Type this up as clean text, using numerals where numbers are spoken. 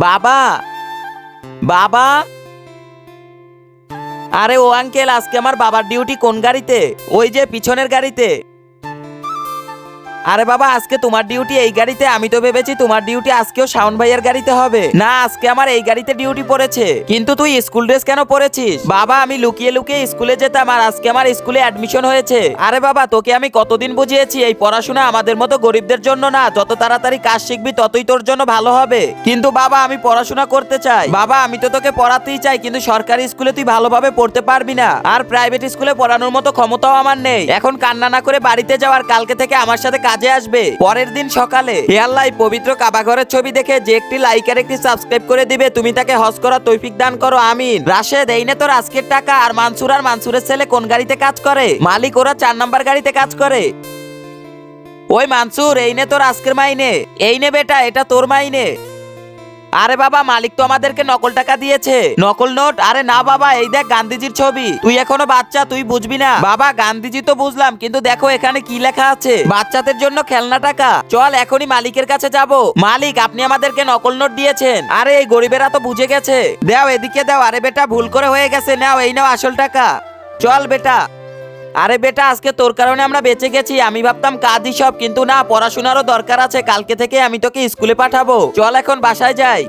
বাবা, বাবা। আরে ও আঙ্কেল, আজকে আমার বাবার ডিউটি কোন গাড়িতে? ওই যে পিছনের গাড়িতে। আরে বাবা, আজকে তোমার ডিউটি এই গাড়িতে? আমি তো ভেবেছি তোমার ডিউটি আজকেও শাওন ভাইয়ের গাড়িতে হবে। না, আজকে আমার এই গাড়িতে ডিউটি পড়েছে। কিন্তু তুই স্কুল ড্রেস কেন পরেছিস? বাবা, আমি লুকিয়ে লুকিয়ে স্কুলে যেতাম, আর আজকে আমার স্কুলে অ্যাডমিশন হয়েছে। আরে বাবা, তোকে আমি কতদিন বুঝিয়েছি এই পড়াশোনা আমাদের মতো গরিবদের জন্য না, যত তাড়াতাড়ি কাজ শিখবি ততই তোর জন্য ভালো হবে। কিন্তু বাবা, আমি পড়াশোনা করতে চাই। বাবা, আমি তো তোকে পড়াতেই চাই, কিন্তু সরকারি স্কুলে তুই ভালোভাবে পড়তে পারবি না, আর প্রাইভেট স্কুলে পড়ানোর মতো ক্ষমতাও আমার নেই। এখন কান্না না করে বাড়িতে যাও, আর কালকে থেকে আমার সাথে কাজে আসবে। পরের দিন সকালে হে আল্লাহ, পবিত্র কাবা ঘরের ছবি দেখে যে একটি লাইক আর একটি সাবস্ক্রাইব করে দিবে, তুমি তাকে হজ করার তৌফিক দান করো, আমিন। রাশেদ, এই নে তোর আজকের টাকা। আর মানসুরের ছেলে কোন গাড়িতে কাজ করে? মালিক, ওরা 4 নাম্বার গাড়িতে কাজ করে। ওই মানসুর, এই নে তোর আজকের মাইনে। এই নে বেটা, এটা তোর মাইনে। আরে বাবা, মালিক তো আমাদেরকে নকল টাকা দিয়েছে। নকল নোট? আরে না বাবা, এই দেখ গান্ধীজির ছবি। তুই এখনো বাচ্চা, তুই বুঝবি না। বাবা, গান্ধীজি তো বুঝলাম, কিন্তু দেখো এখানে কি লেখা আছে, বাচ্চাদের জন্য খেলনা টাকা। চল এখনই মালিকের কাছে যাব। মালিক, আপনি আমাদেরকে নকল নোট দিয়েছেন। আরে এই গরিবেরা তো বুঝে গেছে। দাও, এদিকে দাও। আরে বেটা, ভুল করে হয়ে গেছে, নাও, এই নাও আসল টাকা। চল বেটা। আরে বেটা, আজকে তোর কারণে আমরা বেঁচে গেছি। আমি ভাবতাম কাজই সব, কিন্তু না, পড়াশোনারও দরকার আছে। কালকে থেকে আমি তোকে স্কুলে পাঠাবো। চল এখন বাসায় যাই।